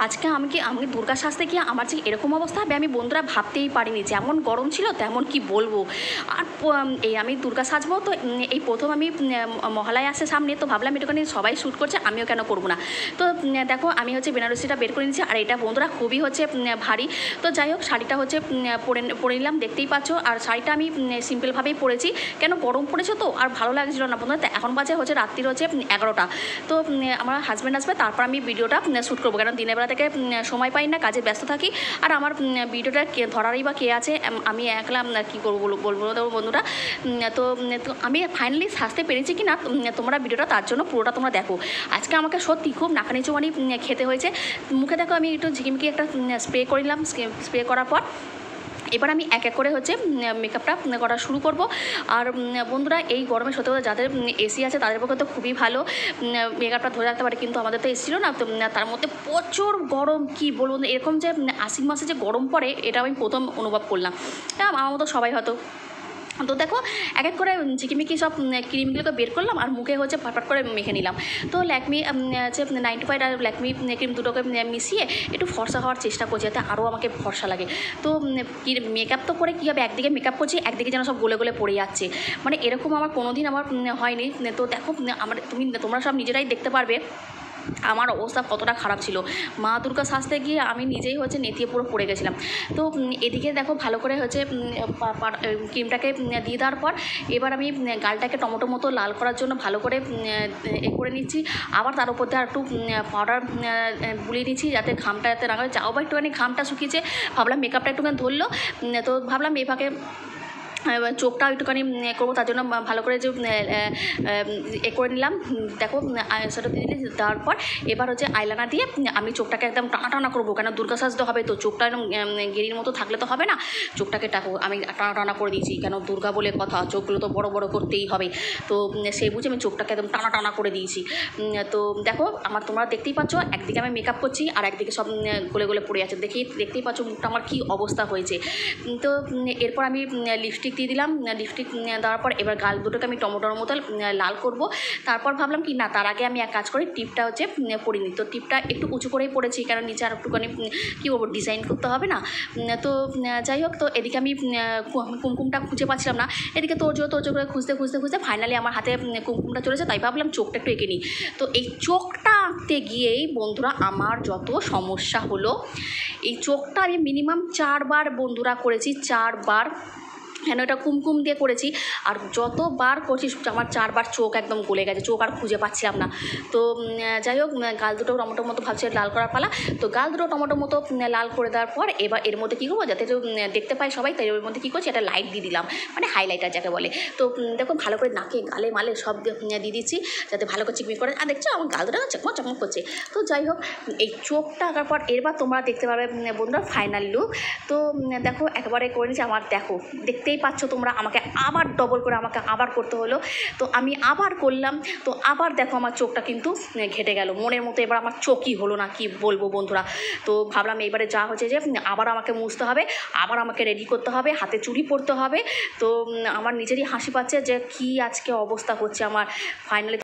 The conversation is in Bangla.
আজকে আমি দুর্গা সাজতে গিয়ে আমার যে এরকম অবস্থা হবে আমি বন্ধুরা ভাবতেই পারিনি, যেমন গরম ছিল তেমন কি বলবো। আর এই আমি দুর্গা সাজবো তো এই প্রথম আমি মহালয়া আসছে সামনে, তো ভাবলাম একটুখানি সবাই শ্যুট করছে আমিও কেন করবো না। তো দেখো আমি হচ্ছে বেনারসিটা বের করে নিচ্ছি, আর এটা বন্ধুরা খুবই হচ্ছে ভারী। তো যাই হোক শাড়িটা হচ্ছে পরে নিলাম, দেখতেই পাচ্ছ। আর শাড়িটা আমি সিম্পলভাবেই পরেছি, কেন গরম পড়েছে তো আর ভালো লাগছিল না বন্ধুরা। তো এখন বাজে হচ্ছে রাত্রির হচ্ছে 11টা। তো আমার হাজব্যান্ড আসবে, তারপর আমি ভিডিওটা শ্যুট করবো, কারণ দিনের বেলা থেকে সময় পাই না, কাজে ব্যস্ত থাকি। আর আমার ভিডিওটা ধরারই বা কে আছে, আমি একলা কী করবো বলবো তো বন্ধুরা। তো আমি ফাইনালি সাজতে পেরেছি কি না তোমরা ভিডিওটা তার জন্য পুরোটা তোমরা দেখো। আজকে আমাকে সত্যি খুব নাকানি চুমানি খেতে হয়েছে। মুখে দেখো আমি একটু ঝিকিমিকি একটা স্প্রে করে নিলাম, স্প্রে করার পর এবার আমি এক এক করে হচ্ছে মেকআপটা করা শুরু করব। আর বন্ধুরা এই গরমে সত্যি কথা যাদের এসি আছে তাদের পক্ষে তো খুবই ভালো, মেকআপটা ধরে রাখতে পারে, কিন্তু আমাদের তো এসি ছিল না। তো তার মধ্যে প্রচুর গরম, কি বলবো, এরকম যে আশ্বিন মাসে যে গরম পড়ে এটা আমি প্রথম অনুভব করলাম। আমার মতো সবাই হয়তো। তো দেখো এক এক করে ঝিকিমিকি সব ক্রিমগুলোকে বের করলাম আর মুখে হচ্ছে ফাটফাট করে মেখে নিলাম। তো ল্যাকমি হচ্ছে 95 আর ল্যাকমি ক্রিম দুটোকে মিশিয়ে একটু ফর্সা হওয়ার চেষ্টা করছি, যাতে আরও আমাকে ফর্সা লাগে। তো মেকআপ তো করে কী হবে, একদিকে মেকআপ করছি একদিকে যেন সব গলে গলে পড়ে যাচ্ছে, মানে এরকম আমার কোনো দিন আমার হয়নি। তো দেখো তোমরা সব নিজেরাই দেখতে পারবে আমার অবস্থা কতটা খারাপ ছিল। মা দুর্গা সাজতে গিয়ে আমি নিজেই হচ্ছে নেতিয়ে পুরো পড়ে গেছিলাম। তো এদিকে দেখো ভালো করে হচ্ছে ক্রিমটাকে দিয়ে দেওয়ার পর এবার আমি গালটাকে টমেটো মতো লাল করার জন্য ভালো করে করে নিচ্ছি। আবার তার উপর দিয়ে আর একটু পাউডার বুলিয়ে নিচ্ছি, যাতে ঘামটা যাতে না হয়। যাও বা একটুখানি ঘামটা শুকিয়েছে, ভাবলাম মেকআপটা একটুখানি ধরলো। তো ভাবলাম এভাবে চোখটাও একটুখানি করবো, তার জন্য ভালো করে যে করে নিলাম। দেখো সেটা দিয়ে দেওয়ার পর এবার হচ্ছে আইলাইনার দিয়ে আমি চোখটাকে একদম টানা টানা করবো, কেন দুর্গা সাজতে হবে তো চোখটা একদম গেরির মতো থাকলে তো হবে না। চোখটাকে আমি টানা টানা করে দিয়েছি, কেন দুর্গা বলে কথা, চোখগুলো তো বড় বড় করতেই হবে। তো সেই বুঝে আমি চোখটাকে একদম টানা টানা করে দিয়েছি। তো দেখো তোমরা দেখতেই পাচ্ছ, একদিকে আমি মেকআপ করছি আর একদিকে সব গলে গলে পড়ে যাচ্ছে, দেখতেই পাচ্ছ মুখটা আমার কী অবস্থা হয়েছে। তো এরপর আমি লিপস্টিক দিয়ে দিলাম। লিপস্টিক দেওয়ার পর এবার গাল দুটোকে আমি টমেটোর মতো লাল করব। তারপর ভাবলাম কি না, তার আগে আমি এক কাজ করি, টিপটা হচ্ছে পরে নিই। তো টিপটা একটু উঁচু করেই পড়েছি, কারণ নিচে আর একটুখানি কী বলবো ডিজাইন করতে হবে না। তো যাই হোক, তো এদিকে আমি কুমকুমটা খুঁজে পাচ্ছিলাম না, এদিকে তোরজো করে খুঁজতে ফাইনালি আমার হাতে কুমকুমটা চলেছে। তাই ভাবলাম চোখটা একটু এঁকে নিই। তো এই চোখটা আঁকতে গিয়েই বন্ধুরা আমার যত সমস্যা হলো। এই চোখটা আমি মিনিমাম 4 বার বন্ধুরা করেছি, 4 বার, কেন এটা কুমকুম দিয়ে করেছি। আর যতবার করছি আমার 4 বার চোখ একদম গলে গেছে, চোখ আর খুঁজে পাচ্ছিলাম না। তো যাই হোক, গাল দুটো টমেটোর মতো ভাবছি লাল করার পালা। তো গাল দুটো টমেটোর মতো লাল করে দেওয়ার পর এবার এর মধ্যে কী করবো, যাতে দেখতে পাই সবাই, তাই এর মধ্যে কী করছি, একটা লাইট দিয়ে দিলাম, মানে হাইলাইটার যাকে বলে। তো দেখো ভালো করে নাকে গালে মালে সব দিয়ে দিচ্ছি, যাতে ভালো করে চিকমিক করে। আর দেখছো আমার গাল দুটো চকমক করছে। তো যাই হোক, এই চোখটা আঁকার পর এবার তোমরা দেখতে পাবে বন্ধুরা ফাইনাল লুক। তো দেখো একবারে করে নিচ্ছি, আমার দেখো দেখতেই পাচ্ছ তোমরা, আমাকে আবার ডবল করে আমাকে আবার করতে হলো। তো আমি আবার করলাম, তো আবার দেখো আমার চোখটা কিন্তু ঘেটে গেল মনের মতো। এবার আমার চোখই হলো না, কি বলবো বন্ধুরা। তো ভাবলাম এবারে যা হচ্ছে যে আবার আমাকে মুছতে হবে, আবার আমাকে রেডি করতে হবে, হাতে চুড়ি পরতে হবে। তো আমার নিজেরই হাসি পাচ্ছে যে কি আজকে অবস্থা হচ্ছে আমার ফাইনালি।